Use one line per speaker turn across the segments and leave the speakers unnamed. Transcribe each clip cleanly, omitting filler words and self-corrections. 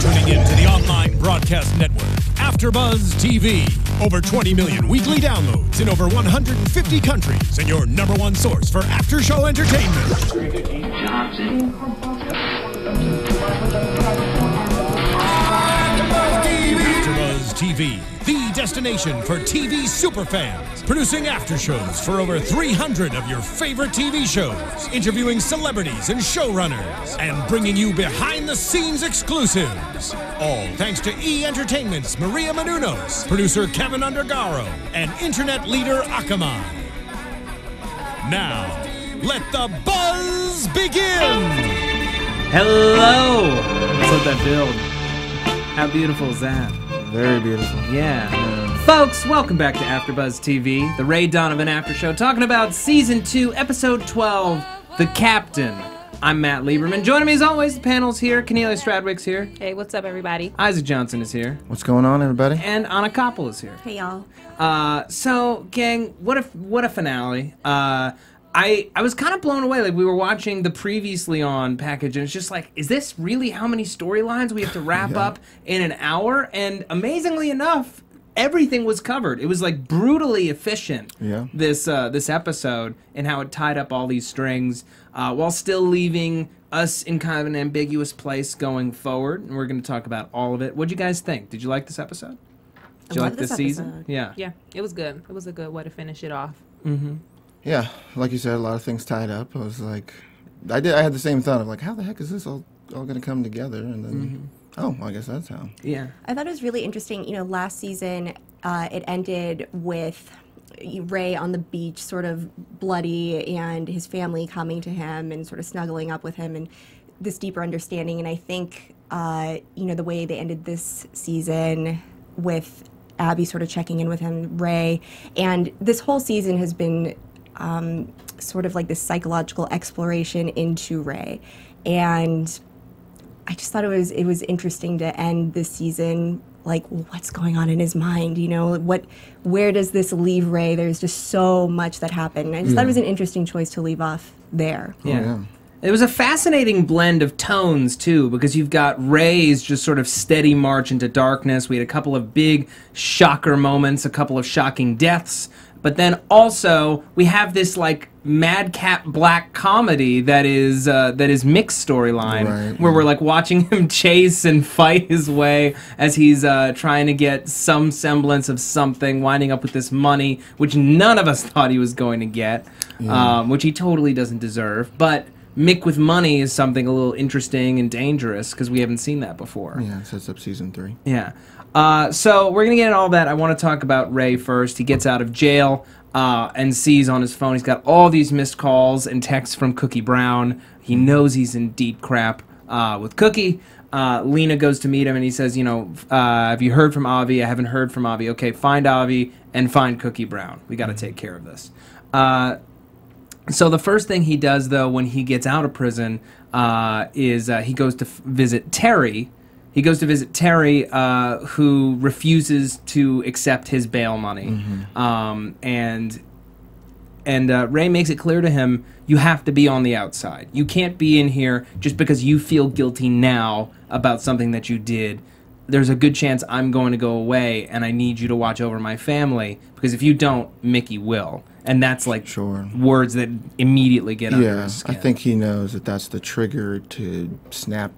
tuning in to the online broadcast network, AFTERBUZZ TV. Over 20 million weekly downloads in over 150 countries, and your #1 source for after-show entertainment. AFTERBUZZ TV, the destination for TV superfans, producing after-shows for over 300 of your favorite TV shows, interviewing celebrities and showrunners, and bringing you behind-the-scenes exclusives. All thanks to E! Entertainment's Maria Menounos, producer Kevin Undergaro, and internet leader Akamai. Now, let the buzz begin!
Hello! Let's let that build. How beautiful is that?
Very beautiful.
Yeah. Folks, welcome back to AFTERBUZZ TV, the Ray Donovan After Show, talking about Season 2, Episode 12, The Captain. I'm Matt Lieberman. Joining me as always, the panel's here. Kennelia Stradwick's here.
Hey, what's up, everybody?
Isaac Johnson is here.
What's going on, everybody?
And Anna Koppel is here.
Hey, y'all.
So, gang, what a finale. I was kind of blown away. Like, we were watching the previously on package, and it's just like, is this really how many storylines we have to wrap up in an hour? And amazingly enough, everything was covered. It was like brutally efficient.
Yeah.
This episode and how it tied up all these strings, while still leaving us in kind of an ambiguous place going forward. And we're going to talk about all of it. What'd you guys think? Did you like this episode? Did you like this season? Yeah.
Yeah, it was good. It was a good way to finish it off.
Mm-hmm.
Yeah, like you said, a lot of things tied up. I was like, I had the same thought of like, how the heck is this all going to come together? And then, oh, I guess that's how.
Yeah.
I thought it was really interesting. You know, last season, it ended with Ray on the beach, sort of bloody, and his family coming to him and sort of snuggling up with him, and this deeper understanding. And I think, you know, the way they ended this season with Abby sort of checking in with him, Ray, and this whole season has been sort of like this psychological exploration into Ray, and I just thought it was interesting to end this season like, what's going on in his mind, you know, where does this leave Ray? There's just so much that happened. I just thought it was an interesting choice to leave off there.
Yeah.
Oh, yeah.
It was a fascinating blend of tones, too, because you've got Ray's just sort of steady march into darkness. We had a couple of big shocker moments, a couple of shocking deaths, but then also we have this, like, madcap black comedy that is Mick's storyline, where we're, like, watching him chase and fight his way as he's trying to get some semblance of something, winding up with this money, which none of us thought he was going to get, which he totally doesn't deserve, but Mick with money is something a little interesting and dangerous because we haven't seen that before.
Yeah, it sets up season 3.
Yeah. So we're going to get into all that. I want to talk about Ray first. He gets out of jail and sees on his phone he's got all these missed calls and texts from Cookie Brown. He knows he's in deep crap with Cookie. Lena goes to meet him and he says, you know, have you heard from Avi? I haven't heard from Avi. Okay, find Avi and find Cookie Brown. We got to take care of this. So the first thing he does, though, when he gets out of prison, is he goes to visit Terry. He goes to visit Terry, who refuses to accept his bail money. And Ray makes it clear to him, you have to be on the outside. You can't be in here just because you feel guilty now about something that you did. There's a good chance I'm going to go away, and I need you to watch over my family, because if you don't, Mickey will. And that's like words that immediately get under his skin.
I think he knows that that's the trigger to snap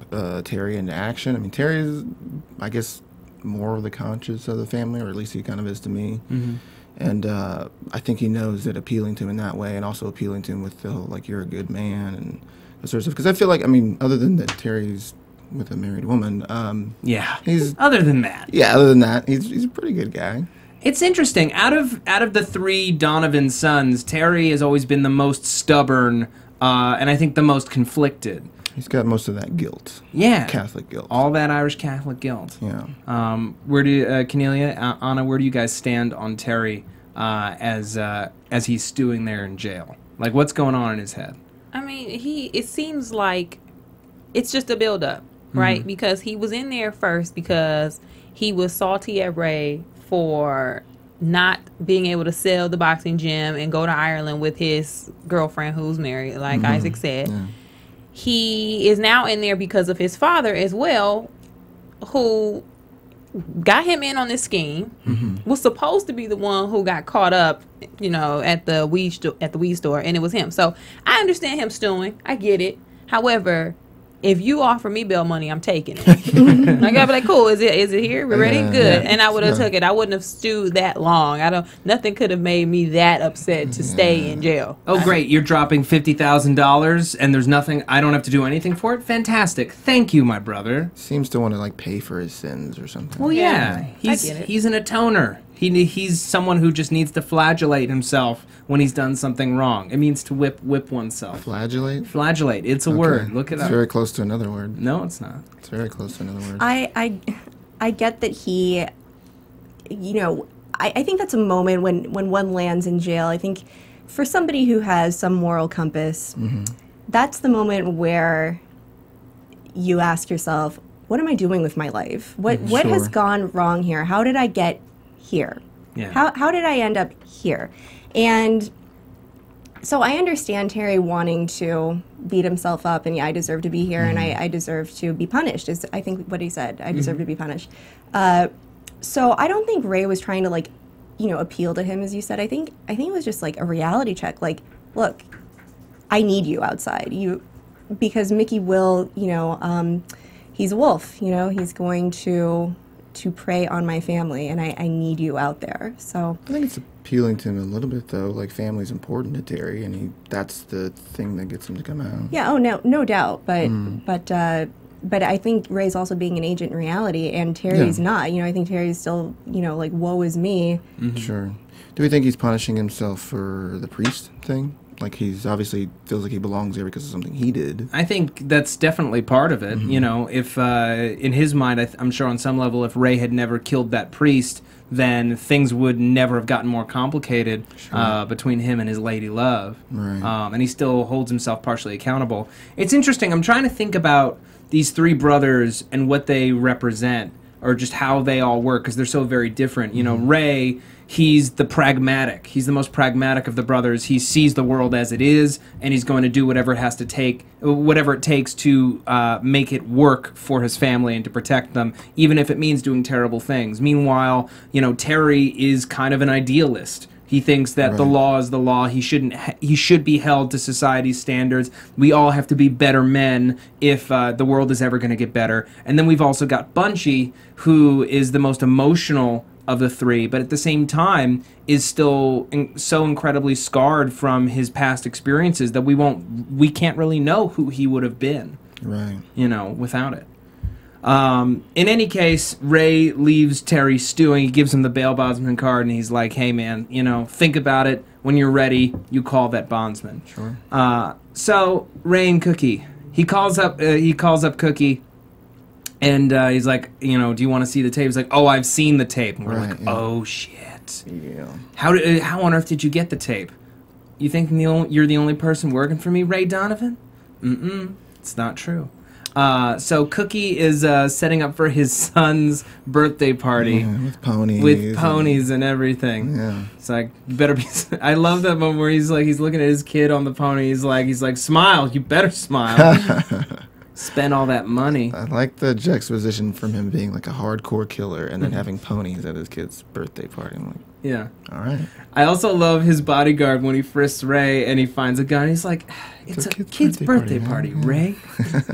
Terry into action. I mean, Terry is, I guess, more of the conscience of the family, or at least he kind of is to me. And I think he knows that appealing to him in that way, and also appealing to him with the whole, like, you're a good man and that sort of stuff. Because I feel like, I mean, other than that Terry's with a married woman, he's
other than that,
he's a pretty good guy.
It's interesting. Out of the 3 Donovan sons, Terry has always been the most stubborn, and I think the most conflicted.
He's got most of that guilt.
Yeah,
Catholic guilt.
All that Irish Catholic guilt.
Yeah.
Where do Kennelia, Anna? Where do you guys stand on Terry as he's stewing there in jail? Like, what's going on in his head?
I mean, it seems like it's just a build-up, right? Because he was in there first because he was salty at Ray for not being able to sell the boxing gym and go to Ireland with his girlfriend who's married, like Isaac said. He is now in there because of his father as well, who got him in on this scheme, was supposed to be the one who got caught up, at the weed store, and it was him. So I understand him stewing. I get it. However, if you offer me bail money, I'm taking it. I gotta be like, cool. Is it here? We're ready. Good. And I would have took it. I wouldn't have stewed that long. Nothing could have made me that upset to stay in jail.
Oh, great! You're dropping $50,000, and there's nothing. I don't have to do anything for it. Fantastic. Thank you, my brother.
Seems to want to like pay for his sins or something.
Well, yeah.
I get it.
He's an atoner. He's someone who just needs to flagellate himself when he's done something wrong. It means to whip oneself.
Flagellate?
Flagellate. It's a word. Look it up.
It's very close to another word.
No, it's not.
It's very close to another word.
I get that he, I think that's a moment when one lands in jail. I think for somebody who has some moral compass, that's the moment where you ask yourself, what am I doing with my life? What has gone wrong here? How did I get here?
Yeah.
How did I end up here? And so I understand Terry wanting to beat himself up, and I deserve to be here, and I deserve to be punished, is I think what he said. I deserve to be punished. So I don't think Ray was trying to appeal to him, as you said. I think it was just like a reality check. Like, look, I need you outside. Because Mickey will, he's a wolf. He's going to prey on my family, and I need you out there. So
I think it's appealing to him a little bit, though. Like, family's important to Terry, and that's the thing that gets him to come out.
Yeah. Oh, no doubt. But I think Ray's also being an agent in reality, and Terry's not. I think Terry's still, like, woe is me.
Sure. Do we think he's punishing himself for the priest thing? Like, he's obviously feels like he belongs there because of something he did.
I think that's definitely part of it. If in his mind, I'm sure on some level, if Ray had never killed that priest, then things would never have gotten more complicated between him and his lady love.
Right.
And he still holds himself partially accountable. It's interesting. I'm trying to think about these three brothers and what they represent, or just how they all work, because they're so very different. Ray, he's the pragmatic. He's the most pragmatic of the brothers. He sees the world as it is, and he's going to do whatever it takes to make it work for his family and to protect them, even if it means doing terrible things. Meanwhile, Terry is kind of an idealist. He thinks that the law is the law. He should be held to society's standards. We all have to be better men if the world is ever going to get better. And then we've also got Bunchy, who is the most emotional of the three, but at the same time is still so incredibly scarred from his past experiences that we can't really know who he would have been, without it. In any case, Ray leaves Terry stewing. He gives him the bail bondsman card, and he's like, "Hey, man, think about it. When you're ready, you call that bondsman."
Sure.
So Ray and Cookie, he calls up Cookie. And he's like, do you want to see the tape? He's like, oh, I've seen the tape. And we're like, oh, shit.
Yeah.
How on earth did you get the tape? You think you're the only person working for me, Ray Donovan? It's not true. So Cookie is setting up for his son's birthday party.
With ponies.
With ponies and everything.
Yeah.
It's like, you better be... I love that moment where he's looking at his kid on the pony. He's like, smile. You better smile. Spend all that money.
I like the juxtaposition from him being like a hardcore killer and then having ponies at his kid's birthday party. I'm like,
yeah.
All right.
I also love his bodyguard when he frisks Ray and he finds a gun. He's like, it's a kid's birthday party, Ray.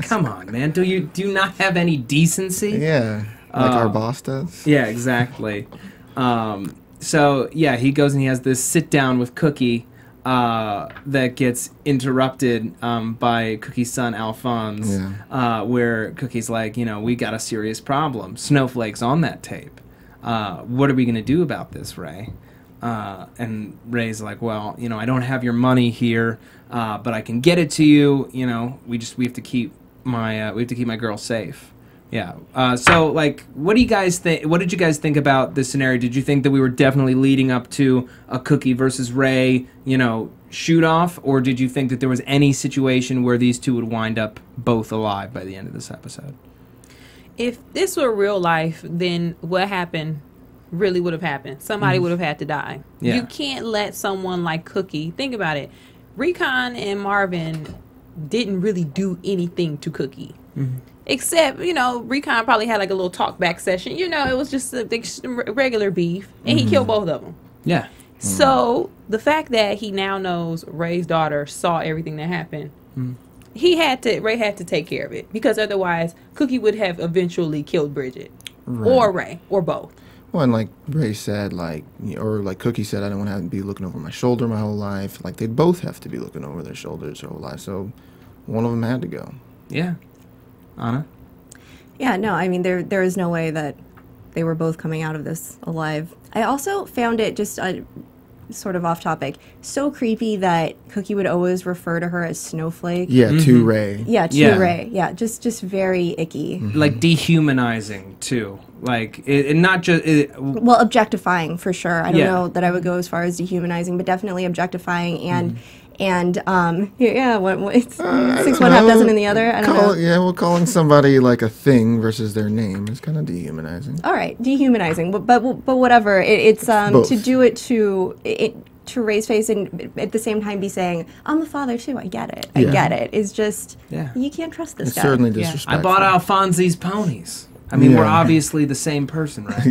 Come on, man. Do you not have any decency?
Yeah. Like our boss does.
Yeah, exactly. So, yeah, he goes and he has this sit down with Cookie that gets interrupted by Cookie's son, Alphonse, where Cookie's like, we got a serious problem. Snowflake's on that tape. What are we going to do about this, Ray? And Ray's like, well, I don't have your money here, but I can get it to you. We have to keep my girl safe. Yeah. So, what do you guys think? What did you guys think about this scenario? Did you think that we were definitely leading up to a Cookie versus Ray, shoot off, or did you think that there was any situation where these two would wind up both alive by the end of this episode?
If this were real life, then what happened really would have happened. Somebody would have had to die.
Yeah.
You can't let someone like Cookie, think about it. Recon and Marvin didn't really do anything to Cookie. Except, Recon probably had like a little talk back session. It was just a regular beef, and he killed both of them.
Yeah.
So the fact that he now knows Ray's daughter saw everything that happened, Ray had to take care of it, because otherwise Cookie would have eventually killed Bridget, or Ray, or both.
Well, and like Ray said, or like Cookie said, I don't want to have to be looking over my shoulder my whole life. Like, they both have to be looking over their shoulders their whole life. So one of them had to go.
Yeah. Anna?
Yeah, no, I mean, there is no way that they were both coming out of this alive. I also found it just sort of off topic, so creepy that Cookie would always refer to her as Snowflake.
Yeah, to Ray.
Yeah, to Ray. Yeah, just very icky.
Like dehumanizing too. Like it not just
well, objectifying for sure. I don't know that I would go as far as dehumanizing, but definitely objectifying and it's 6 one half dozen in the other. I don't know.
Yeah, well, calling somebody like a thing versus their name is kind of dehumanizing.
All right, dehumanizing, but whatever. It's to do it to Ray's face and at the same time be saying, "I'm a father too. I get it. I get it." Is just you can't trust this
it's
guy.
Certainly disrespectful.
I bought Alfonsi's ponies. I mean, we're obviously the same person, right?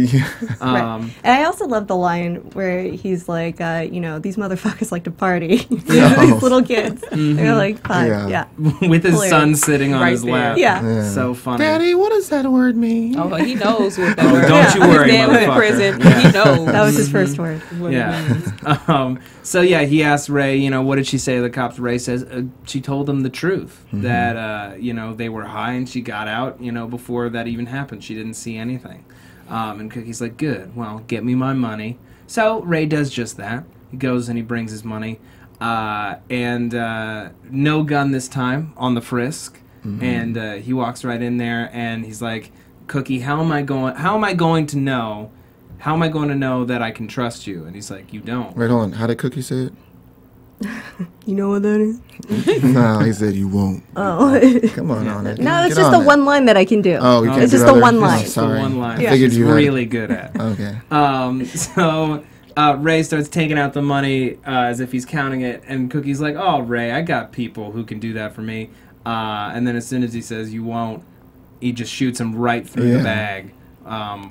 Right. And I also love the line where he's like, these motherfuckers like to party.
Yeah.
These little kids. They're like, fun. Yeah.
With his son sitting on his lap.
Yeah.
So funny.
Daddy, what does that word mean?
Oh, he knows what that word
Don't you worry,
his dad was in
motherfucker.
prison.
Yeah.
He knows.
That was his first word.
Yeah. So he asked Ray, what did she say to the cops? Ray says she told them the truth, that they were high and she got out, before that even happened. She didn't see anything. And Cookie's like, good, well, get me my money. So Ray does just that. He goes and he brings his money, and no gun this time on the frisk. And he walks right in there and he's like, Cookie, how am I going to know that I can trust you? And he's like, you don't.
Wait, hold on. How did Cookie say it?
You know what that is?
No, he said you won't.
Oh.
Come on it.
No, it's just the one line that I can do.
Oh, you can't
it's
do
just
the
the
other?
one line.
Oh, sorry.
The one line.
I figured
She's
you had
really good at.
Okay.
So Ray starts taking out the money as if he's counting it, and Cookie's like, oh, Ray, I got people who can do that for me. And then as soon as he says you won't, he just shoots him right through the bag.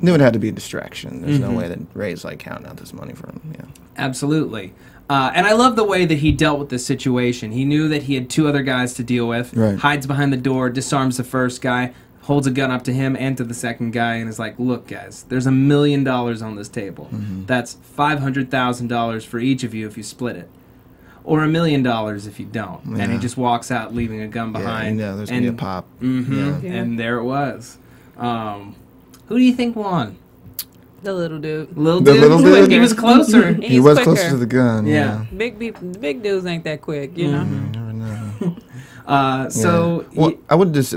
Knew it had to be a distraction. There's no way that Ray's like counting out this money for him. Yeah.
Absolutely. And I love the way that he dealt with this situation. He knew that he had 2 other guys to deal with, hides behind the door, disarms the first guy, holds a gun up to him and to the second guy, and is like, look, guys, there's $1 million on this table. That's $500,000 for each of you if you split it. Or $1 million if you don't.
Yeah.
And he just walks out leaving a gun behind.
Yeah, there's going to be a pop.
And there it was. Who do you think won?
The little dude.
The little dude?
He was closer.
He was
quicker.
closer to the gun.
Yeah.
Big dudes ain't that quick, you know.
You never know.
So
well, I would just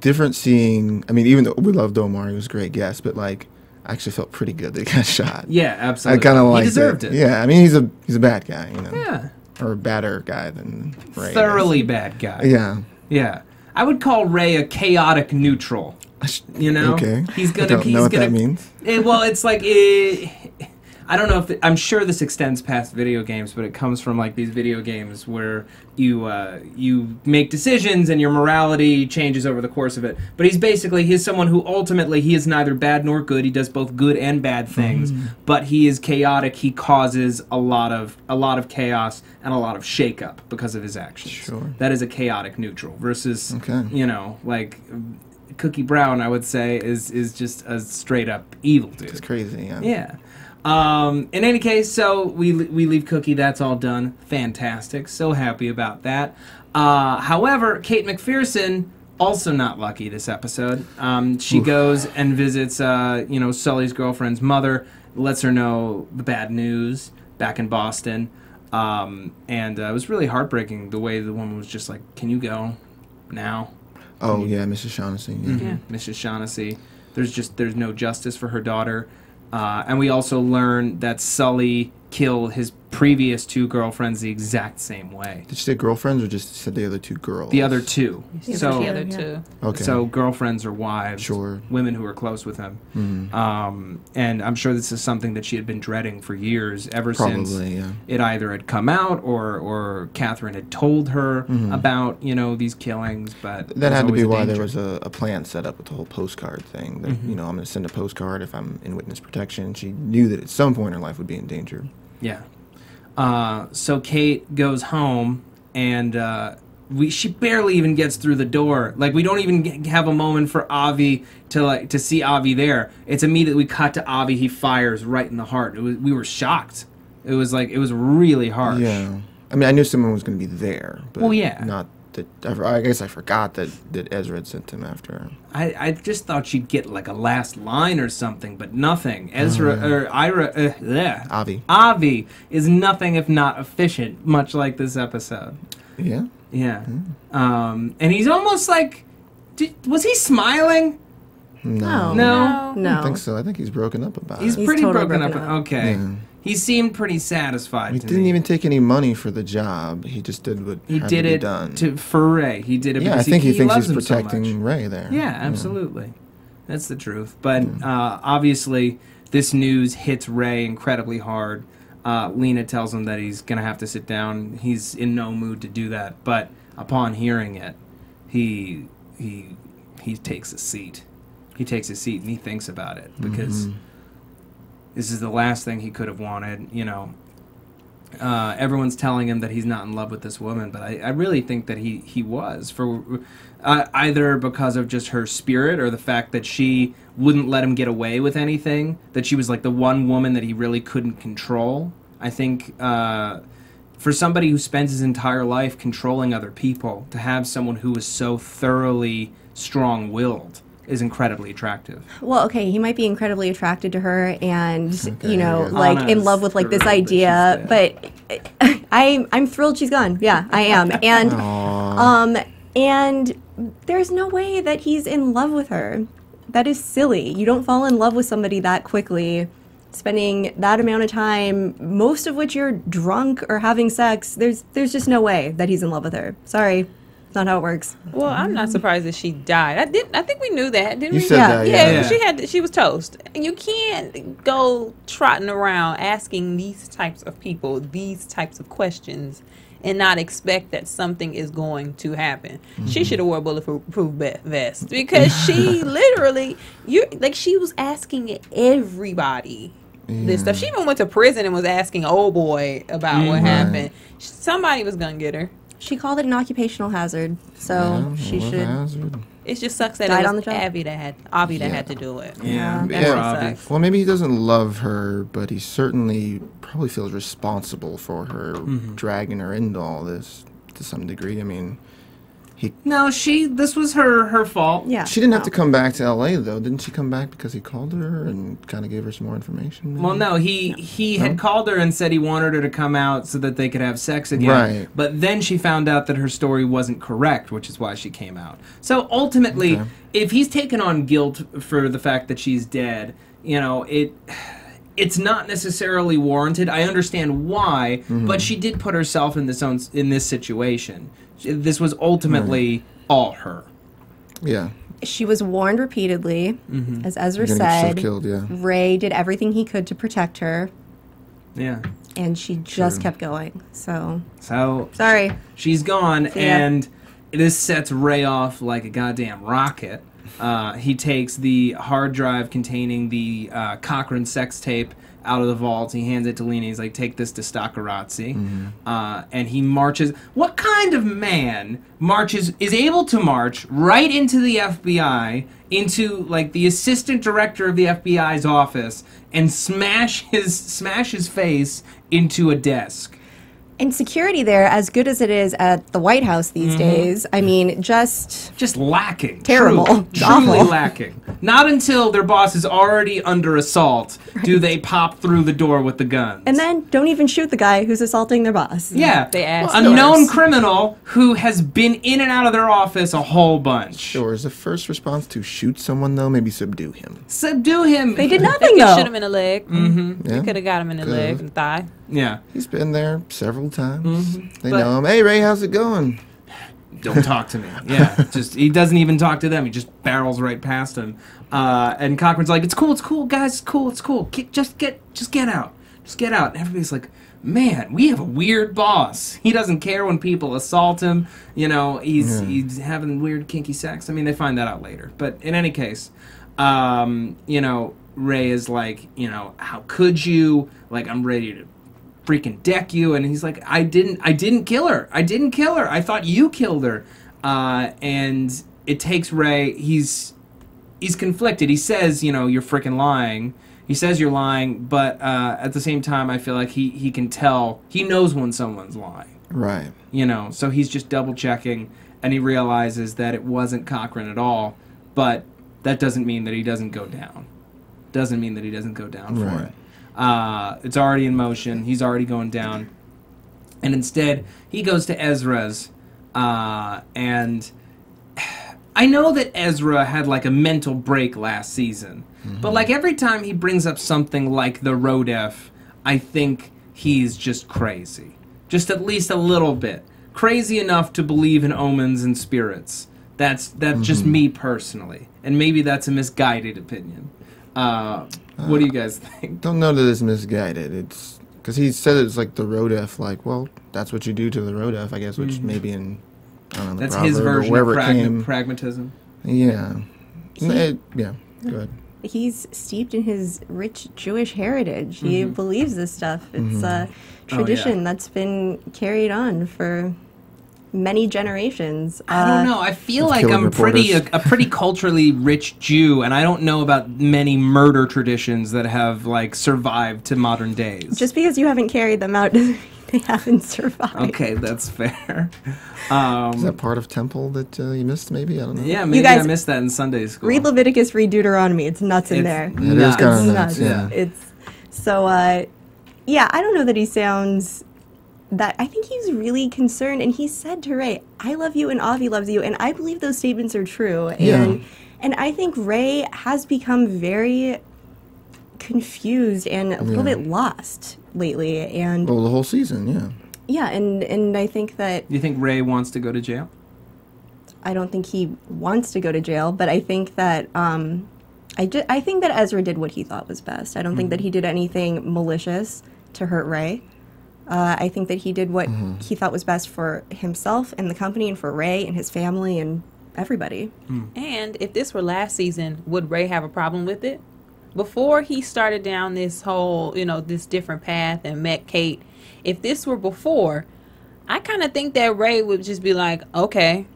different seeing. I mean, even though we loved Omar, he was a great guest, but I actually felt pretty good that he got shot.
Yeah, absolutely.
I kind of liked
He deserved it.
Yeah, I mean, he's a bad guy,
Yeah.
or a badder guy than Ray.
Thoroughly bad guy.
Yeah.
Yeah. I would call Ray a chaotic neutral.
Okay.
He's gonna.
I don't know what that means.
Well, it's like I don't know if I'm sure this extends past video games, but it comes from these video games where you make decisions and your morality changes over the course of it. But he's someone who ultimately he is neither bad nor good. He does both good and bad things, but he is chaotic. He causes a lot of chaos and a lot of shakeup because of his actions.
Sure.
That is a chaotic neutral versus Cookie Brown, I would say, is just a straight up evil dude.
It's crazy. Yeah.
Yeah. In any case, so we leave Cookie. That's all done. Fantastic. So happy about that. However, Kate McPherson also not lucky this episode. She goes and visits Sully's girlfriend's mother, lets her know the bad news back in Boston, and it was really heartbreaking the way the woman was just like, "Can you go now?"
Oh yeah, Mrs. Shaughnessy. Yeah.
Mrs. Shaughnessy. There's no justice for her daughter, and we also learn that Sully killed his previous 2 girlfriends the exact same way.
Did she say girlfriends or just said the other 2 girls?
The other 2.
The
So
other two.
Okay.
so girlfriends or wives,
Sure.
women who are close with him. And I'm sure this is something that she had been dreading for years, ever since
Probably, yeah.
it either had come out or Catherine had told her about, these killings. But
That had to be why there
danger.
was a plan set up with the whole postcard thing. That, I'm going to send a postcard if I'm in witness protection. She knew that at some point her life would be in danger.
Yeah. So Kate goes home, and she barely even gets through the door. Like, we don't even have a moment for Avi to see Avi there. It's immediately cut to Avi. He fires right in the heart. We were shocked. It was really harsh.
Yeah. I mean, I knew someone was going to be there, but
Well, yeah.
not that. I guess I forgot that Ezra had sent him after her.
I just thought she'd get like a last line or something, but nothing. Avi is nothing if not efficient, much like this episode.
Yeah.
Yeah. And he's almost like, was he smiling?
No.
No?
No.
I don't think so. I think he's broken up about
He's
it.
pretty
totally
broken up.
broken up.
Okay.
Yeah.
He seemed pretty satisfied.
He
to
didn't
me.
even take any money for the job. He just did what
He
had
did
to be
it
done.
for Ray. He did it
Yeah, I
because
think he thinks
loves
he's
him so
protecting
much.
Ray there.
Yeah, absolutely. That's the truth. But obviously, this news hits Ray incredibly hard. Lena tells him that he's going to have to sit down. He's in no mood to do that. But upon hearing it, he takes a seat. He takes a seat and he thinks about it because this is the last thing he could have wanted. Everyone's telling him that he's not in love with this woman, but I really think that he was, for either because of just her spirit or the fact that she wouldn't let him get away with anything, that she was like the one woman that he really couldn't control. I think for somebody who spends his entire life controlling other people, to have someone who is so thoroughly strong-willed is incredibly attractive.
Well, okay, he might be incredibly attracted to her and,
Okay,
like
On
in
a
love with like this
screw,
idea,
but
but I'm thrilled she's gone. Yeah, I am. And and there's no way that he's in love with her. That is silly. You don't fall in love with somebody that quickly, spending that amount of time, most of which you're drunk or having sex. There's just no way that he's in love with her. Sorry. It's not how it works.
Well, I'm not surprised that she died. I think we knew that, didn't we?
You said that,
Yeah, she was toast. You can't go trotting around asking these types of people these types of questions and not expect that something is going to happen. She should have wore a bulletproof vest, because she literally, she was asking everybody this stuff. She even went to prison and was asking old boy about what happened. Somebody was gonna get her.
She called it an occupational hazard, so she should.
Hazard.
It just sucks that
Died
it
on
was
the job.
Avi that had to do it.
Yeah.
That
Yeah.
really sucks.
Well, maybe he doesn't love her, but he certainly probably feels responsible for her, dragging her into all this to some degree. I mean,
No, this was her fault.
Yeah.
she didn't have to come back to L.A. though, didn't she? Come back because he called her and kind of gave her some more information. Maybe?
Well, no, he had called her and said he wanted her to come out so that they could have sex again.
Right.
But then she found out that her story wasn't correct, which is why she came out. So ultimately,
Okay.
if he's taken on guilt for the fact that she's dead, it's not necessarily warranted. I understand why, but she did put herself in this situation. This was ultimately all her.
Yeah.
She was warned repeatedly, as Ezra
You're gonna get yourself
said.
killed, yeah.
Ray did everything he could to protect her,
Yeah.
and she just kept going. So
So
sorry.
she's gone,
See ya.
and this sets Ray off like a goddamn rocket. He takes the hard drive containing the Cochrane sex tape out of the vault. He hands it to Lena. He's like, take this to Staccarazzi. And he marches. What kind of man is able to march right into the FBI, into like the assistant director of the FBI's office, and smash his face into a desk?
And security there, as good as it is at the White House these days, I mean, just
Just lacking.
Terrible.
Truly
Awful.
lacking. Not until their boss is already under assault do they pop through the door with the guns.
And then don't even shoot the guy who's assaulting their boss.
Yeah,
They ask
a
first.
known criminal who has been in and out of their office a whole bunch.
Sure, is the first response to shoot someone, though? Maybe subdue him.
Subdue him.
They did
They
nothing,
could
though.
shoot him in the leg.
Mm-hmm.
They
Yeah.
could have got him in the leg and thigh.
Yeah.
He's been there several times. They
But-
know him. Hey, Ray, how's it going?
Don't talk to me. Yeah, just he doesn't even talk to them. He just barrels right past him. And Cochran's like, "It's cool, guys. It's cool. Just get out. And everybody's like, "Man, we have a weird boss. He doesn't care when people assault him. You know, he's having weird kinky sex. I mean, they find that out later. But in any case, you know, Ray is like, you know, how could you? Like, I'm ready to freaking deck you. And he's like, I didn't kill her. I thought you killed her. And it takes Ray, he's conflicted. He says, you know, you're freaking lying. He says you're lying, but at the same time, I feel like he can tell, he knows when someone's lying.
Right.
You know, so he's just double checking, and he realizes that it wasn't Cochran at all, but that doesn't mean that he doesn't go down. For
Right.
it. It's already in motion. He's already going down. And instead, he goes to Ezra's. And I know that Ezra had like a mental break last season. But like every time he brings up something like the Rodef, I think he's just crazy. Just at least a little bit. Crazy enough to believe in omens and spirits. That's just me personally. And maybe that's a misguided opinion. What do you guys think?
Don't know that it's misguided. It's because he said it's like the Rodef. Like, well, that's what you do to the Rodef, I guess, which maybe in I don't know, the
That's
proverb
his
or
version
wherever
of
it came.
pragmatism.
Yeah. Yeah. Go ahead.
He's steeped in his rich Jewish heritage. He believes this stuff. It's a tradition that's been carried on for many generations.
I don't know. I feel
Of
like
killing
I'm a
reporters.
pretty culturally rich Jew, and I don't know about many murder traditions that have like survived to modern days.
Just because you haven't carried them out doesn't mean they haven't survived.
Okay, that's fair.
Is that part of Temple that you missed, maybe? I don't know.
Yeah, maybe
guys
I missed that in Sunday school.
Read Leviticus, read Deuteronomy. It's nuts in
It's
there.
It is
nuts.
kind
It's
of
nuts.
nuts, yeah.
It's so. Yeah, I don't know that he sounds. That I think he's really concerned, and he said to Ray, "I love you, and Avi loves you," and I believe those statements are true.
Yeah.
And I think Ray has become very confused and a little bit lost lately. And
Well, the whole season, yeah.
yeah, and I think that
You think Ray wants to go to jail?
I don't think he wants to go to jail, but I think that I think that Ezra did what he thought was best. I don't think that he did anything malicious to hurt Ray. I think that he did what he thought was best for himself and the company and for Ray and his family and everybody.
And if this were last season, would Ray have a problem with it? Before he started down this whole, you know, this different path and met Kate, if this were before, I kind of think that Ray would just be like, okay.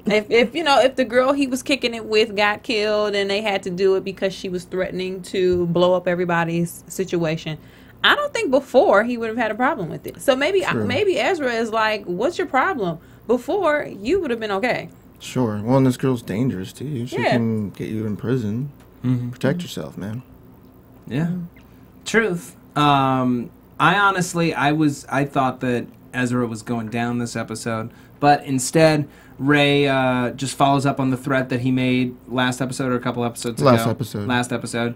If you know, if the girl he was kicking it with got killed and they had to do it because she was threatening to blow up everybody's situation, I don't think before he would have had a problem with it. So maybe Ezra is like, what's your problem? Before, you would have been okay.
Sure. Well, and this girl's dangerous, too. She
Yeah.
can get you in prison. Protect yourself, man.
Yeah. Truth. I honestly, I thought that Ezra was going down this episode, but instead, Ray just follows up on the threat that he made last episode or a couple episodes ago. Last episode.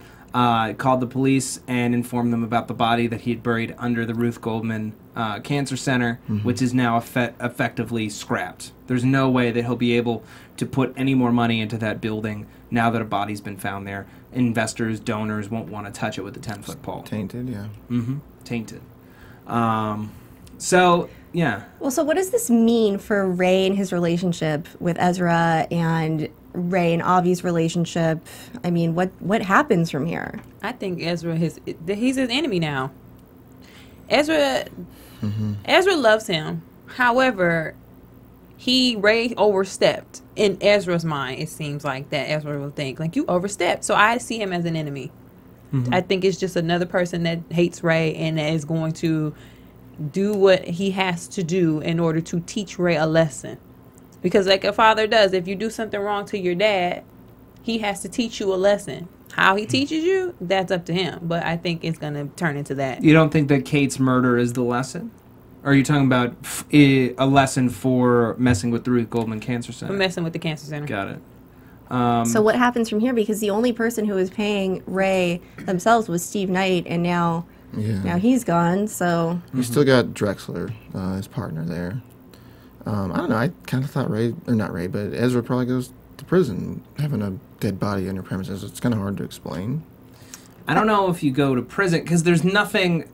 Called the police and informed them about the body that he had buried under the Ruth Goldman Cancer Center, which is now effectively scrapped. There's no way that he'll be able to put any more money into that building now that a body's been found there. Investors, donors won't want to touch it with a 10-foot pole.
Tainted, yeah.
Tainted. So, yeah.
Well, so what does this mean for Ray and his relationship with Ezra and Ray and Avi's relationship? I mean, what happens from here?
I think Ezra he's his enemy now. Ezra loves him. However, Ray overstepped. In Ezra's mind, it seems like that Ezra will think like, you overstepped. So I see him as an enemy. I think it's just another person that hates Ray and that is going to do what he has to do in order to teach Ray a lesson. Because like a father does, if you do something wrong to your dad, he has to teach you a lesson. How he teaches you, that's up to him. But I think it's going to turn into that.
You don't think that Kate's murder is the lesson? Or are you talking about a lesson for messing with the Ruth Goldman Cancer Center?
For messing with the Cancer Center.
Got it.
So what happens from here? Because the only person who was paying Ray themselves was Steve Knight, and now he's gone. So
You still got Drexler, his partner there. I don't know. I kind of thought not Ray, but Ezra probably goes to prison, having a dead body on your premises. It's kind of hard to explain.
I don't know if you go to prison, because there's nothing...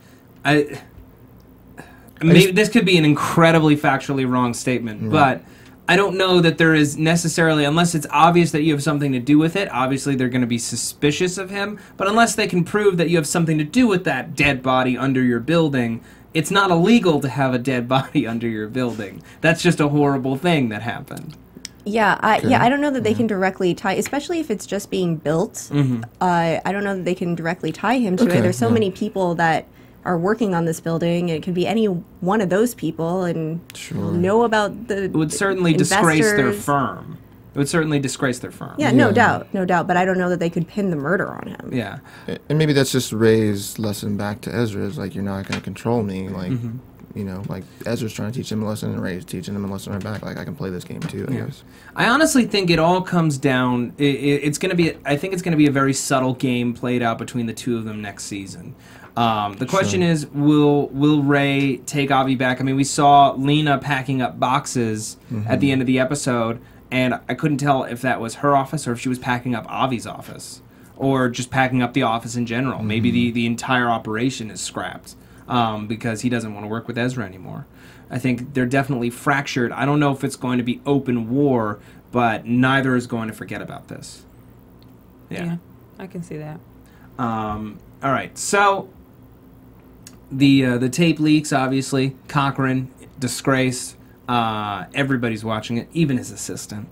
Maybe this could be an incredibly factually wrong statement, but I don't know that there is necessarily, unless it's obvious that you have something to do with it, obviously they're going to be suspicious of him, but unless they can prove that you have something to do with that dead body under your building, it's not illegal to have a dead body under your building. That's just a horrible thing that happened.
I don't know that they can directly tie, especially if it's just being built. I don't know that they can directly tie him to it. There's so many people that are working on this building. It could be any one of those people and know about the
It would certainly disgrace their firm. It would certainly disgrace their firm.
Yeah, no doubt. But I don't know that they could pin the murder on him.
Yeah.
And maybe that's just Ray's lesson back to Ezra, is like, you're not going to control me. Like, you know, like Ezra's trying to teach him a lesson and Ray's teaching him a lesson right back. Like, I can play this game too, I guess.
I honestly think it all comes down, it's going to be, I think it's going to be a very subtle game played out between the two of them next season. The question is, will Ray take Avi back? I mean, we saw Lena packing up boxes at the end of the episode, and I couldn't tell if that was her office or if she was packing up Avi's office, or just packing up the office in general. Maybe the entire operation is scrapped because he doesn't want to work with Ezra anymore. I think they're definitely fractured. I don't know if it's going to be open war, but neither is going to forget about this. Yeah,
I can see that.
All right, so the tape leaks, obviously. Cochran, disgrace. Everybody's watching it, even his assistant.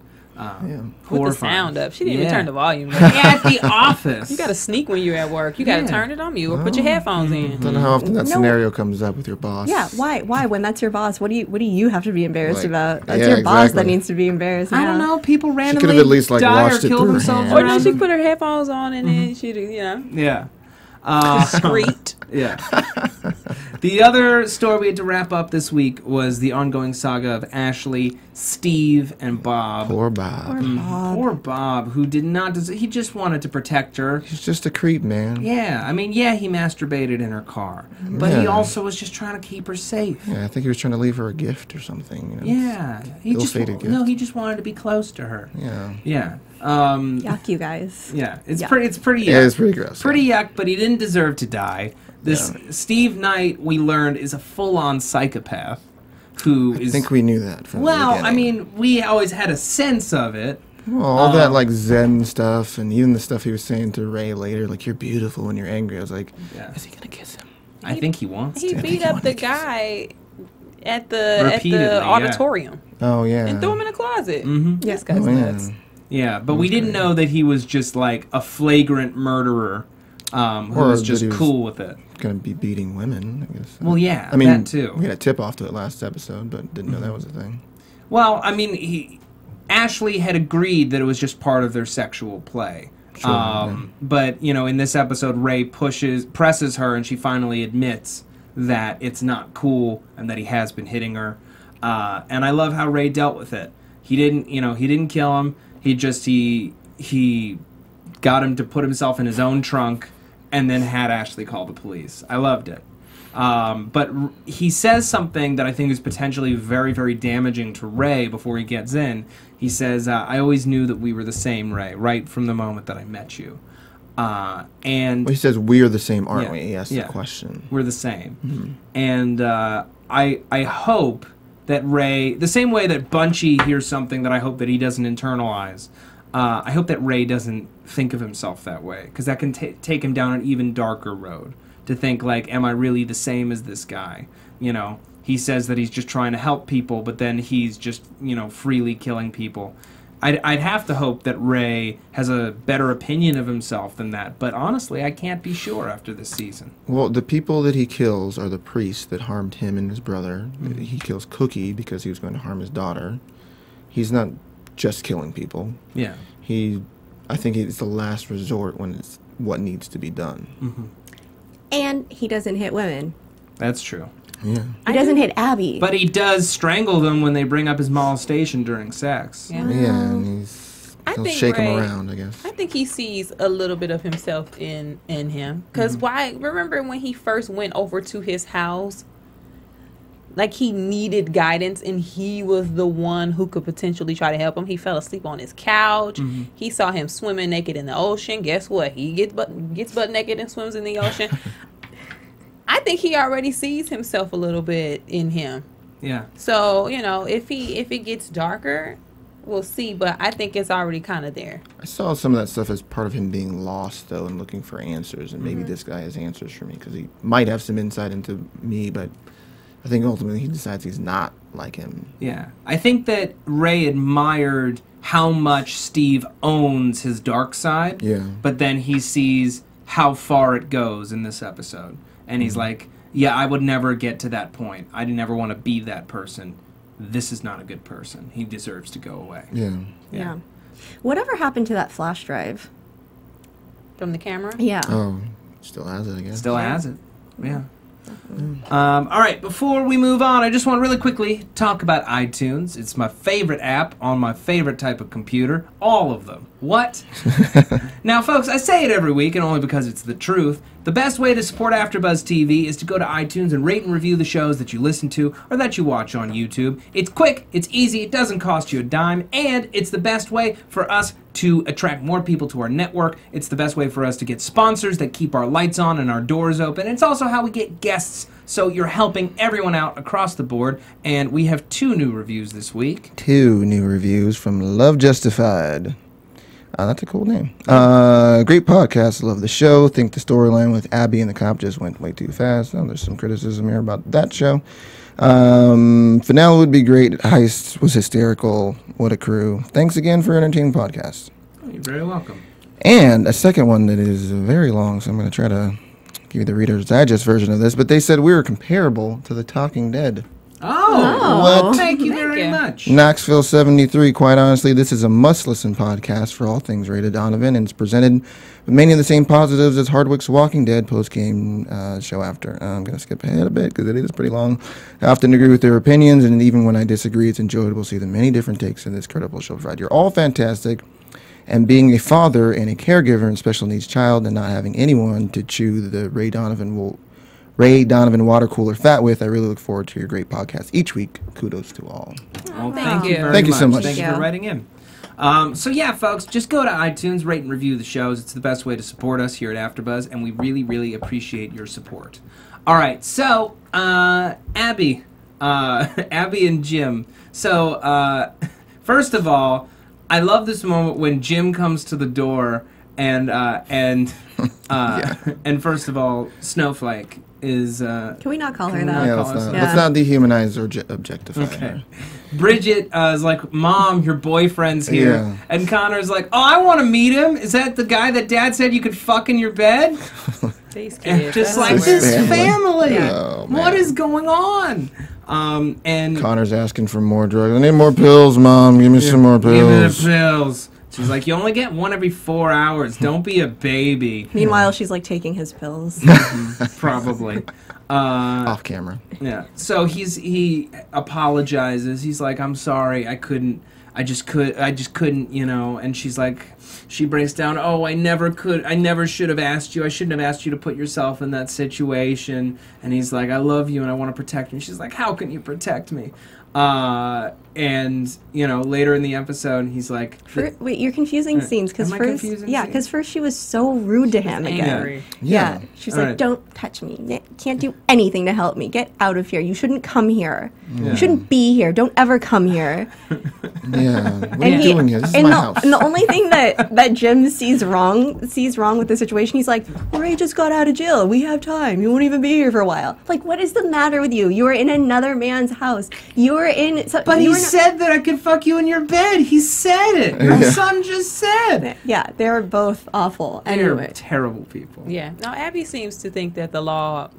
With the sound up. She didn't even turn the volume down.
At the office.
You got to sneak when you're at work. You got to turn it on mute or put your headphones in.
I don't know how often that scenario comes up with your boss.
Yeah, why? When that's your boss, what do you have to be embarrassed about? That's your boss that needs to be embarrassed.
I don't know. People randomly
could have at least, like,
die or
watched it
kill
through her
themselves.
hand.
Or no, she put her headphones on and then she,
Yeah.
discreet.
Yeah. The other story we had to wrap up this week was the ongoing saga of Ashley, Steve, and Bob.
Poor Bob.
Poor Bob, who did not... He just wanted to protect her.
He's just a creep, man.
Yeah. I mean, he masturbated in her car. But he also was just trying to keep her safe.
Yeah, I think he was trying to leave her a gift or something. You know?
Yeah. He just wanted to be close to her.
Yeah.
Yeah.
Yuck, you guys.
Yeah. It's
Yuck.
pretty yuck.
Yeah, it's pretty gross.
Pretty yuck, but he didn't deserve to die. This Steve Knight, we learned, is a full-on psychopath who is...
I think we knew that from the beginning.
I mean, we always had a sense of it.
Well, all that, like, Zen stuff, and even the stuff he was saying to Ray later, like, you're beautiful when you're angry. I was like, is he going to kiss him?
I think he wants to.
He beat up the guy at the auditorium.
Oh, yeah.
And threw him in a closet.
Yes,
This guy's nuts.
Yeah, but we didn't know that he was just, like, a flagrant murderer who was just cool with it.
Going to be beating women, I guess.
Well, yeah,
I mean,
that too.
We had a tip off to it last episode, but didn't know that was a thing.
Well, I mean, Ashley had agreed that it was just part of their sexual play.
Sure,
But, in this episode, Ray presses her, and she finally admits that it's not cool and that he has been hitting her. And I love how Ray dealt with it. He didn't kill him. He got him to put himself in his own trunk and then had Ashley call the police. I loved it. But he says something that I think is potentially very, very damaging to Ray before he gets in. He says, I always knew that we were the same, Ray, right from the moment that I met you. And
he says, we're the same, aren't we? He asked the question.
We're the same. And I hope that Ray, the same way that Bunchy hears something that I hope that he doesn't internalize, I hope that Ray doesn't think of himself that way, because that can take him down an even darker road, to think, like, am I really the same as this guy? He says that he's just trying to help people, but then he's just, freely killing people. I'd have to hope that Ray has a better opinion of himself than that, but honestly, I can't be sure after this season.
Well, the people that he kills are the priests that harmed him and his brother. He kills Cookie because he was going to harm his daughter. He's not just killing people.
Yeah.
I think it's the last resort when it's what needs to be done.
Mm-hmm.
And he doesn't hit women.
That's true.
Yeah.
He doesn't hit Abby.
But he does strangle them when they bring up his molestation during sex.
Yeah.
Yeah, and he'll
think
shake him
Ray-
around, I guess.
I think he sees a little bit of himself in him. Because why? Remember when he first went over to his house? Like he needed guidance, and he was the one who could potentially try to help him. He fell asleep on his couch. He saw him swimming naked in the ocean. Guess what? He gets butt naked and swims in the ocean. I think he already sees himself a little bit in him.
Yeah.
So if it gets darker, we'll see. But I think it's already kind of there.
I saw some of that stuff as part of him being lost, though, and looking for answers. And maybe this guy has answers for me, because he might have some insight into me, but I think ultimately he decides he's not like him.
Yeah. I think that Ray admired how much Steve owns his dark side.
Yeah.
But then he sees how far it goes in this episode. And he's like, yeah, I would never get to that point. I never want to be that person. This is not a good person. He deserves to go away.
Yeah.
Whatever happened to that flash drive?
From the camera?
Yeah.
Oh, still has it, I guess.
Still has it. Yeah. All right, before we move on, I just want to really quickly talk about iTunes. It's my favorite app on my favorite type of computer. All of them. What? Now, folks, I say it every week, and only because it's the truth. The best way to support AfterBuzz TV is to go to iTunes and rate and review the shows that you listen to or that you watch on YouTube. It's quick, it's easy, it doesn't cost you a dime, and it's the best way for us to attract more people to our network. It's the best way for us to get sponsors that keep our lights on and our doors open. It's also how we get guests, so you're helping everyone out across the board. And we have 2 new reviews this week.
2 new reviews from Love Justified. That's a cool name. Great podcast. Love the show. Think the storyline with Abby and the cop just went way too fast. Oh, there's some criticism here about that show. Finale would be great. Heist was hysterical. What a crew. Thanks again for an entertaining podcast.
Oh, you're very welcome.
And a second one that is very long, so I'm going to try to give you the Reader's Digest version of this. But they said we were comparable to the Talking Dead.
Oh,
What?
Thank you very much.
Knoxville 73, quite honestly, this is a must-listen podcast for all things rated Donovan, and it's presented with many of the same positives as Hardwick's Walking Dead post-game show after. I'm going to skip ahead a bit because it is pretty long. I often agree with their opinions, and even when I disagree, it's enjoyable to see the many different takes in this credible show provide. You're all fantastic, and being a father and a caregiver and special needs child and not having anyone to chew the Ray Donovan water cooler fat with, I really look forward to your great podcast each week. Kudos to all.
Well, thank you very much.
Thank you so much.
Thank you for writing in. So yeah, folks, just go to iTunes, rate and review the shows. It's the best way to support us here at AfterBuzz, and we really, really appreciate your support. All right, so Abby and Jim. So first of all, I love this moment when Jim comes to the door and first of all, Snowflake is.
Can we not call her
Can we
that?
Yeah,
call us-
let's not dehumanize or objectify
Okay.
her.
Bridget is like, Mom, your boyfriend's here.
Yeah.
And Connor's like, oh, I want to meet him. Is that the guy that Dad said you could fuck in your bed?
These
And
kids.
just
that's
like,
weird.
this
Family.
family.
Yeah. Oh,
What
man.
is going on? And
Connor's asking for more drugs. I need more pills, Mom. Give me some more
give me the
pills.
pills. She's like, you only get one every 4 hours. Don't be a baby.
Meanwhile, she's like taking his pills.
Probably.
Off camera.
Yeah. So he apologizes. He's like, I'm sorry. I just couldn't, you know. And she's like, she breaks down, oh, I never should have asked you. I shouldn't have asked you to put yourself in that situation. And he's like, I love you and I want to protect you. And she's like, how can you protect me? And you know, later in the episode, he's like,
Wait, you're confusing scenes because
Am I
first,
confusing
yeah,
scenes?
because first she was so rude to him again.
Angry.
Yeah, she's like,
Alright.
"Don't touch me. Can't do anything to help me. Get out of here. You shouldn't come here.
Yeah.
You shouldn't be here. Don't ever come here."
Yeah. What are you doing here? This is my house.
And the only thing that Jim sees wrong with the situation, he's like, "Ray just got out of jail. We have time. You won't even be here for a while." Like, what is the matter with you? You are in another man's house. You are in.
but he said that I could fuck you in your bed. He said it. Your
Yeah.
son just said.
Yeah, they're both awful.
They're
Anyway,
terrible people.
Yeah. Now Abby seems to think that the law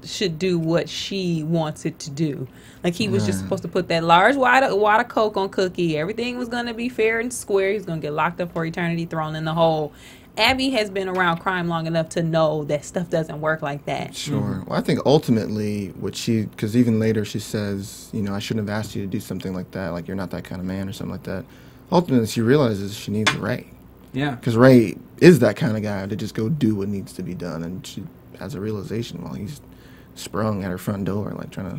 should do what she wants it to do. Like, he was just supposed to put that large wad of Coke on Cookie. Everything was going to be fair and square. He's going to get locked up for eternity, thrown in the hole. Abby has been around crime long enough to know that stuff doesn't work like that.
Sure. Well, I think ultimately what because even later she says, you know, I shouldn't have asked you to do something like that. Like, you're not that kind of man or something like that. Ultimately, she realizes she needs Ray.
Yeah.
Because Ray is that kind of guy to just go do what needs to be done. And she has a realization while he's sprung at her front door, like trying to,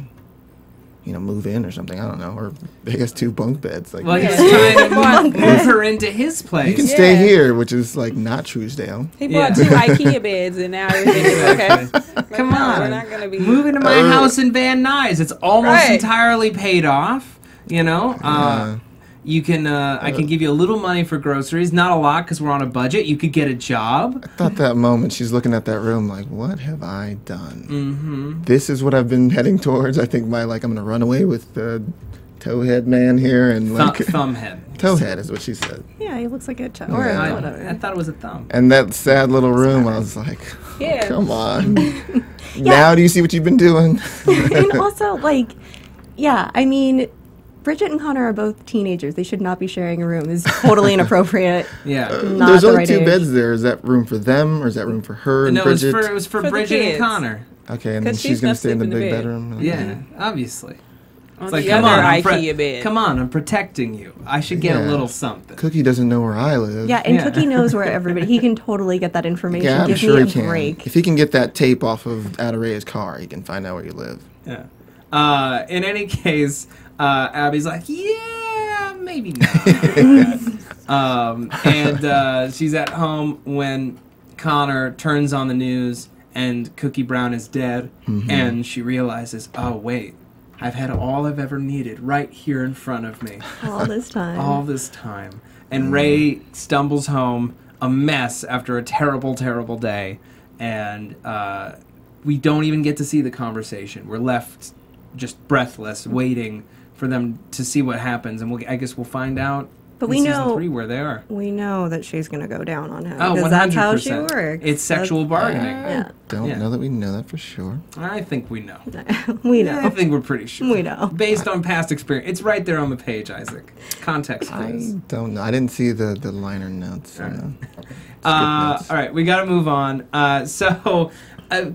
you know, move in or something. I don't know. Or I guess 2 bunk beds. Like,
Well, he's trying to move her into his place.
you can stay here, which is like not Truesdale.
He bought 2 IKEA beds, and now everything is okay.
Come
No,
on.
we're not gonna be
Move into my house in Van Nuys. It's almost entirely paid off. You know, you can. I can give you a little money for groceries, not a lot because we're on a budget. You could get a job.
I thought that moment she's looking at that room like, what have I done? Mm-hmm. This is what I've been heading towards. I think I'm going to run away with the towhead man here and like
Thumbhead.
Towhead is what she said.
Yeah, he looks like a toe.
Or
I thought it was a thumb.
And that sad little room, I was like,
Yeah.
come on. Now do you see what you've been doing?
And also, like, yeah, I mean, Bridget and Connor are both teenagers. They should not be sharing a room. It's totally inappropriate.
Yeah.
Not
There's
the
only
right
2
age.
beds there. Is that room for them or is that room for her and
No,
Bridget?
it was for
For the
Bridget and
kids.
Connor.
Okay, and then
'Cause
she's
she's
going
gonna
to stay in the
sleep in the
big
bed.
bedroom? Okay.
Yeah, obviously.
On
It's like,
the
come
other
on,
IKEA bed.
come on, I'm protecting you. I should get a
Yeah.
little something.
Cookie doesn't know where I live.
Yeah, and
Yeah.
Cookie knows where everybody. He can totally get that information.
Yeah, I'm
Give
sure
me a
he can.
break.
If he can get that tape off of Adorea's car, he can find out where you live.
Yeah. In any case, Abby's like, yeah, maybe not. And she's at home when Connor turns on the news and Cookie Brown is dead, and she realizes, oh wait, I've had all I've ever needed right here in front of me.
All this time.
All this time. And Ray stumbles home a mess after a terrible, terrible day. And we don't even get to see the conversation. We're left just breathless, waiting for them to see what happens. And I guess we'll find out
But
in
we
season
know
3 where they are.
we know that she's gonna go down on him.
Oh, 100%.
Because that's how she works.
It's sexual bargaining.
Yeah.
Don't
Yeah.
know that we know that for sure.
I think we know.
We
I
know.
think we're pretty sure.
We know.
Based on past experience. It's right there on the page, Isaac. Context, please.
I don't know. I didn't see the liner notes.
All right, we got to move on.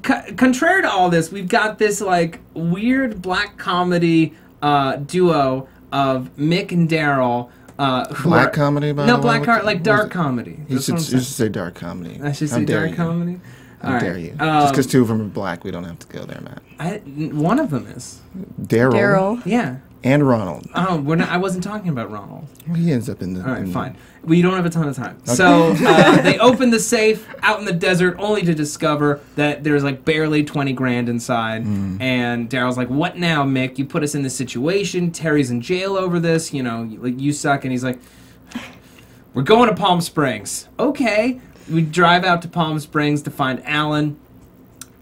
Contrary to all this, we've got this like weird black comedy duo of Mick and Daryl.
Black comedy, by
No,
the way?
black
What
car,
the-
like
what
dark
is it?
comedy.
You
That's
should,
what I'm
you
saying.
should say dark comedy.
I should
How
say
dare
dark
you.
comedy.
How
All
dare
right.
you? Just because 2 of them are black, we don't have to go there, Matt.
One of them is.
Daryl.
Yeah.
And Ronald.
Oh, I wasn't talking about Ronald.
Well, he ends up in the...
All right,
in the-
fine. We don't have a ton of time. So they open the safe out in the desert only to discover that there's like barely 20 grand inside. And Daryl's like, what now, Mick? You put us in this situation. Terry's in jail over this. You know, like you suck. And he's like, we're going to Palm Springs. Okay. We drive out to Palm Springs to find Alan.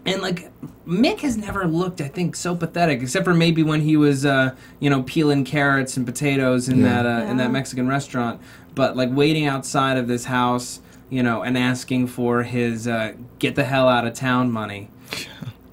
And like Mick has never looked, I think, so pathetic, except for maybe when he was, peeling carrots and potatoes in that Mexican restaurant. But like waiting outside of this house, and asking for his get the hell out of town money.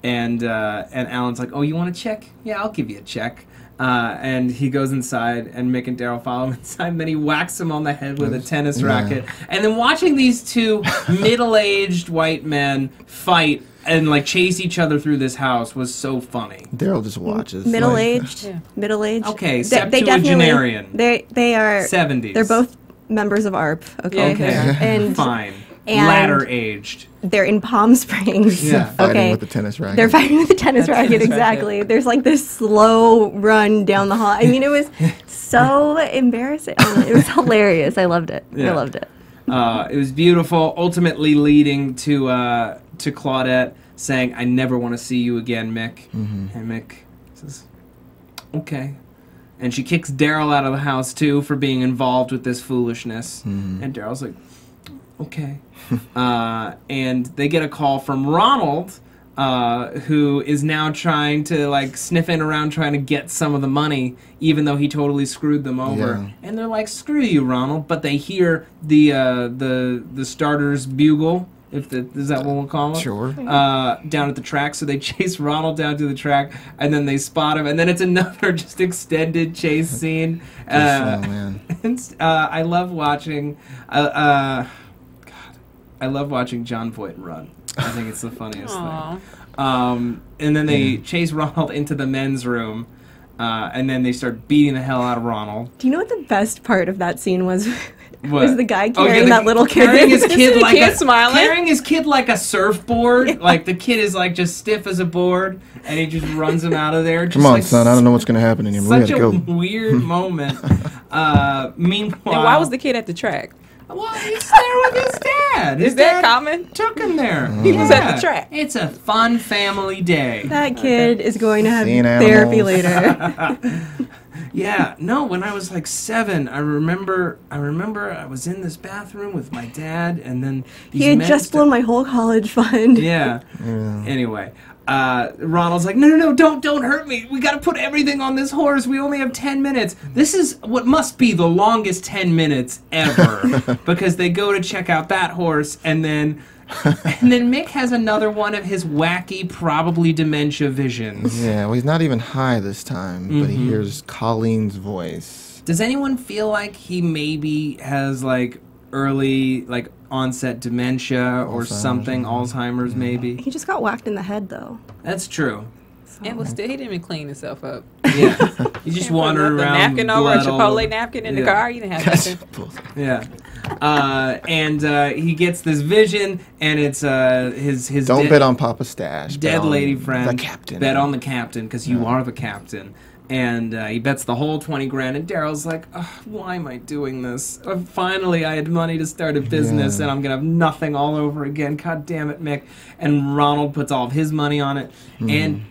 And Alan's like, oh, you want a check? Yeah, I'll give you a check. And he goes inside, and Mick and Daryl follow him inside, and then he whacks him on the head with a tennis racket. And then watching these 2 middle-aged white men fight and like chase each other through this house was so funny.
Daryl just watches.
Middle-aged.
Yeah.
Middle-aged.
Okay,
They
septuagenarian.
They are
70s.
They're both members of ARP. Okay.
Okay,
And
fine.
and-
Ladder-aged.
they're in Palm Springs.
Yeah.
Fighting
Okay.
with the tennis racket.
They're fighting with the tennis racket,
tennis racket.
exactly. There's like this slow run down the hall. I mean, it was so embarrassing. It was hilarious. I loved it.
Yeah.
I loved it.
It was beautiful, ultimately leading to Claudette saying, I never want to see you again, Mick. And Mick says, okay. And she kicks Daryl out of the house, too, for being involved with this foolishness. And Daryl's like, okay. And they get a call from Ronald, who is now trying to, like, sniffing around trying to get some of the money, even though he totally screwed them over.
Yeah.
And they're like, screw you, Ronald. But they hear the starter's bugle, Is that what we'll call it?
Sure.
Down at the track, so they chase Ronald down to the track, and then they spot him, and then it's another just extended chase scene.
Man.
I love watching. God, I love watching Jon Voight run. I think it's the funniest thing. And then they chase Ronald into the men's room, and then they start beating the hell out of Ronald.
Do you know what the best part of that scene was?
What?
Was the guy carrying that little kid?
Carrying his kid like
smiling.
a surfboard. Yeah. Like the kid is like just stiff as a board, and he just runs him out of there. Just
Come on,
like
son. I don't know what's going to happen anymore.
Such a weird moment. Meanwhile,
and why was the kid at the track?
Well, he's there with his dad.
Is that common?
Took him there.
He was at the track.
It's a fun family day.
That kid is going to have
Seeing
therapy
animals.
later.
Yeah, no, when I was like 7, I remember I was in this bathroom with my dad, and then
He had just blown my whole college fund.
Yeah. Anyway, Ronald's like, no, don't hurt me. We got to put everything on this horse. We only have 10 minutes. This is what must be the longest 10 minutes ever, because they go to check out that horse, and then Mick has another one of his wacky, probably dementia visions.
Yeah, well, he's not even high this time, but he hears Colleen's voice.
Does anyone feel like he maybe has like early onset dementia or something, Alzheimer's maybe?
He just got whacked in the head, though.
That's true.
And he didn't even clean himself up.
Yeah, he just wandered around.
Napkin over a Chipotle napkin in the car. You didn't have nothing.
Yeah. And he gets this vision, and it's his
Don't bet on Papa Stash.
dead lady friend.
The captain.
Bet on the captain, because you are the captain. And he bets the whole 20 grand, and Daryl's like, why am I doing this? Finally, I had money to start a business, and I'm going to have nothing all over again. God damn it, Mick. And Ronald puts all of his money on it, and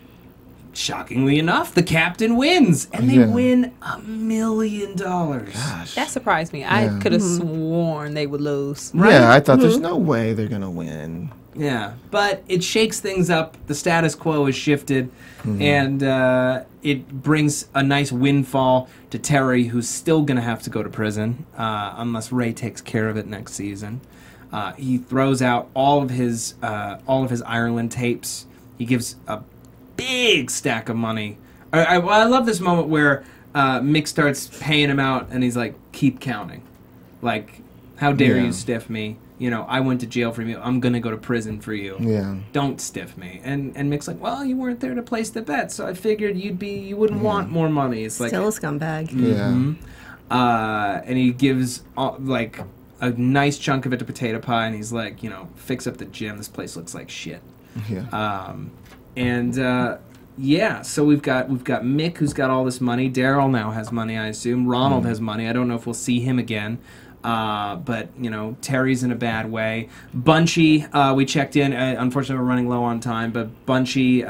shockingly enough, the captain wins, and they win $1 million.
Gosh.
That surprised me. I could have sworn they would lose.
Right?
Yeah, I thought there's no way they're going to win.
Yeah, but it shakes things up. The status quo is shifted, and it brings a nice windfall to Terry, who's still going to have to go to prison unless Ray takes care of it next season. He throws out all of his Ireland tapes. He gives a big stack of money. I love this moment where Mick starts paying him out, and he's like, "Keep counting. Like, how dare you stiff me? You know, I went to jail for you. I'm gonna go to prison for you.
Yeah.
Don't stiff me." And Mick's like, "Well, you weren't there to place the bet, so I figured you wouldn't want more money." It's like
Still a scumbag.
Yeah.
and he gives like a nice chunk of it to Potato Pie, and he's like, fix up the gym. This place looks like shit.
Yeah.
So we've got Mick, who's got all this money. Daryl now has money, I assume. Ronald has money. I don't know if we'll see him again. But Terry's in a bad way. Bunchy, we checked in. Unfortunately, we're running low on time. But Bunchy,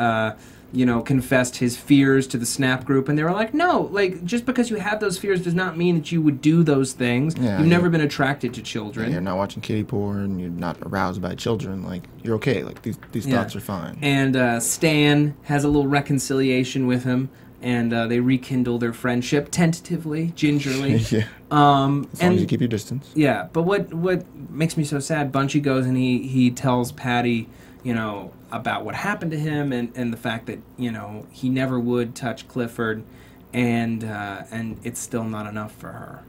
confessed his fears to the Snap group, and they were like, "No, like just because you have those fears does not mean that you would do those things.
Yeah,
You've never been attracted to children.
You're not watching kiddie porn. You're not aroused by children. Like you're okay. Like these thoughts are fine."
And Stan has a little reconciliation with him. And they rekindle their friendship tentatively, gingerly.
Yeah. As long as you keep your distance.
Yeah, but what makes me so sad? Bunchy goes and he tells Patty, about what happened to him and the fact that he never would touch Clifford, and it's still not enough for her.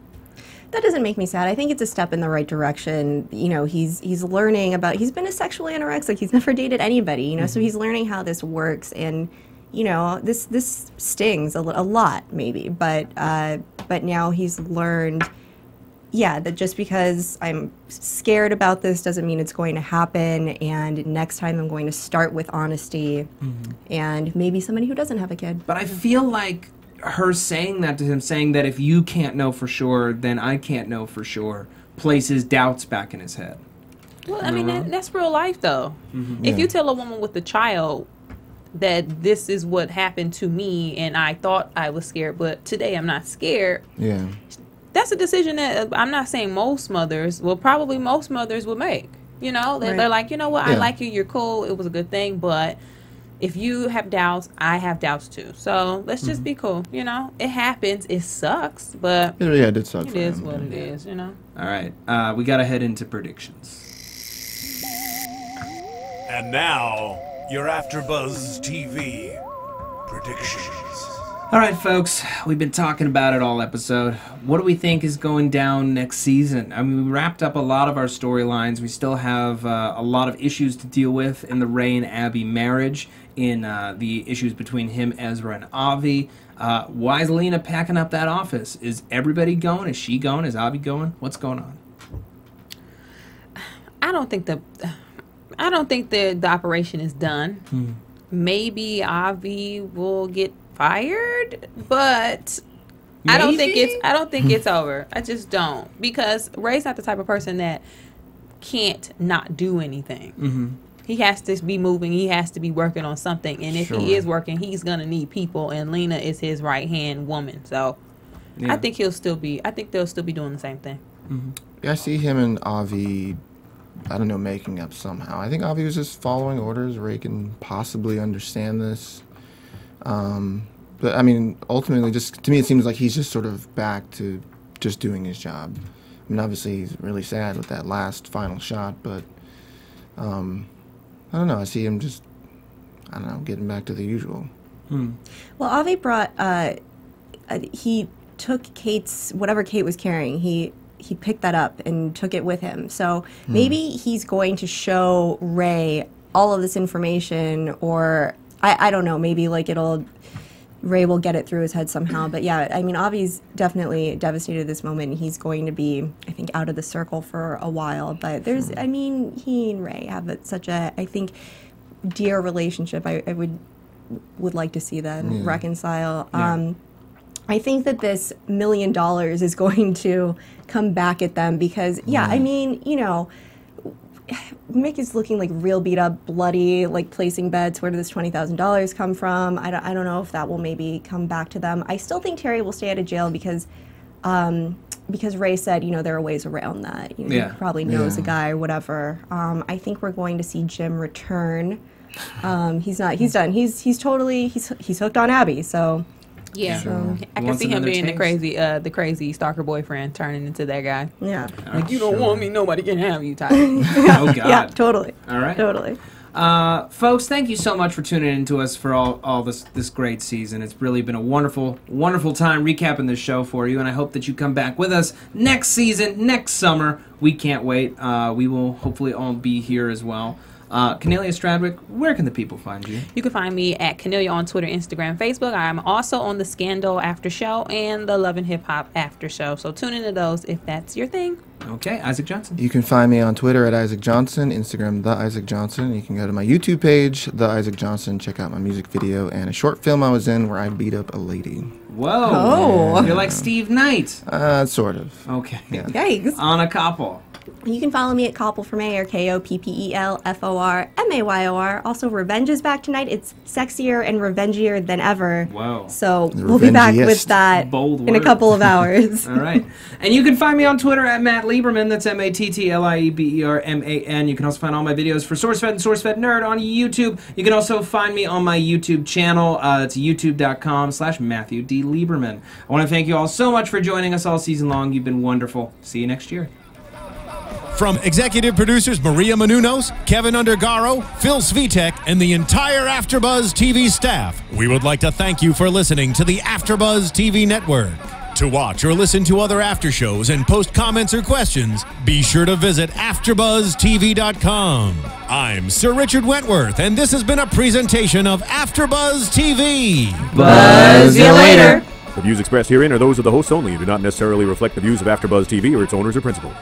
That doesn't make me sad. I think it's a step in the right direction. He's learning about. He's been a sexually anorexic. He's never dated anybody. So he's learning how this works and. This stings a lot, maybe, but now he's learned, that just because I'm scared about this doesn't mean it's going to happen, and next time I'm going to start with honesty and maybe somebody who doesn't have a kid.
But I feel like her saying that to him, saying that if you can't know for sure, then I can't know for sure, places doubts back in his head.
Well, I mean, that's real life, though. If you tell a woman with a child that this is what happened to me and I thought I was scared, but today I'm not scared.
Yeah.
That's a decision that I'm not saying most mothers, probably most mothers would make. They're like, you know what, I like you, you're cool, it was a good thing, but if you have doubts, I have doubts too. So let's just be cool. It happens, it sucks, but
it did suck.
It is what it is.
All right, we got to head into predictions.
And now, your AfterBuzz TV predictions.
All right, folks, we've been talking about it all episode. What do we think is going down next season? I mean, we wrapped up a lot of our storylines. We still have a lot of issues to deal with in the Ray and Abby marriage, in the issues between him, Ezra, and Avi. Why is Lena packing up that office? Is everybody going? Is she going? Is Avi going? What's going on?
I don't think the operation is done. Maybe Avi will get fired, but I don't think it's over. I just don't, because Ray's not the type of person that can't not do anything. He has to be moving. He has to be working on something, and if he is working, he's gonna need people. And Lena is his right hand woman, so I think he'll still be. I think they'll still be doing the same thing.
Yeah, I see him and Avi, I don't know, making up somehow. I think Avi was just following orders. Ray can possibly understand this. But, I mean, ultimately, just to me, it seems like he's just sort of back to just doing his job. I mean, obviously, he's really sad with that last final shot, but I don't know. I see him just, I don't know, getting back to the usual.
Well, Avi brought, he took Kate's, whatever Kate was carrying, he picked that up and took it with him. So maybe he's going to show Ray all of this information, or I don't know, maybe like Ray will get it through his head somehow. But yeah, I mean, Avi's definitely devastated at this moment. He's going to be, I think, out of the circle for a while. But there's, I mean, he and Ray have such a, I think, dear relationship. I would like to see them reconcile. I think that this $1 million is going to come back at them because, I mean, you know, Mick is looking like real beat up, bloody, like placing bets. Where did this $20,000 come from? I don't know if that will maybe come back to them. I still think Terry will stay out of jail because Ray said, you know, there are ways around that. You know, he probably knows a guy or whatever. I think we're going to see Jim return. He's done. He's totally hooked on Abby. So.
Yeah, I can see him being the crazy stalker boyfriend turning into that guy. Yeah, like you don't want me, nobody can have you, Tyler.
Oh God.
Yeah, totally.
All right,
totally.
Folks, thank you so much for tuning in to us for all this great season. It's really been a wonderful time recapping this show for you, and I hope that you come back with us next season, next summer. We can't wait. We will hopefully all be here as well. Kennelia Stradwick, where can the people find you?
You can find me at Kennelia on Twitter, Instagram, Facebook. I'm also on the Scandal After Show and the Love and Hip Hop After Show. So tune into those if that's your thing.
Okay, Isaac Johnson.
You can find me on Twitter at Isaac Johnson, Instagram, The Isaac Johnson. You can go to my YouTube page, The Isaac Johnson, check out my music video and a short film I was in where I beat up a lady.
Whoa.
Oh.
You're like Steve Knight.
Sort of.
Okay.
Yeah.
Yikes.
Anna Koppel.
You can follow me at Koppel for Mayor, KOPPELFORMAYOR. Also, Revenge is back tonight. It's sexier and revengier than ever.
Wow.
So we'll be back with that in a couple of hours.
All right. And you can find me on Twitter at Matt Lieberman. That's MattLieberman. You can also find all my videos for SourceFed and SourceFed Nerd on YouTube. You can also find me on my YouTube channel. It's youtube.com/Matthew D. Lieberman. I want to thank you all so much for joining us all season long. You've been wonderful. See you next year.
From executive producers Maria Menounos, Kevin Undergaro, Phil Svitek, and the entire AfterBuzz TV staff, we would like to thank you for listening to the AfterBuzz TV network. To watch or listen to other after shows and post comments or questions, be sure to visit AfterBuzzTV.com. I'm Sir Richard Wentworth, and this has been a presentation of AfterBuzz TV.
Buzz you later.
The views expressed herein are those of the hosts only and do not necessarily reflect the views of AfterBuzz TV or its owners or principals.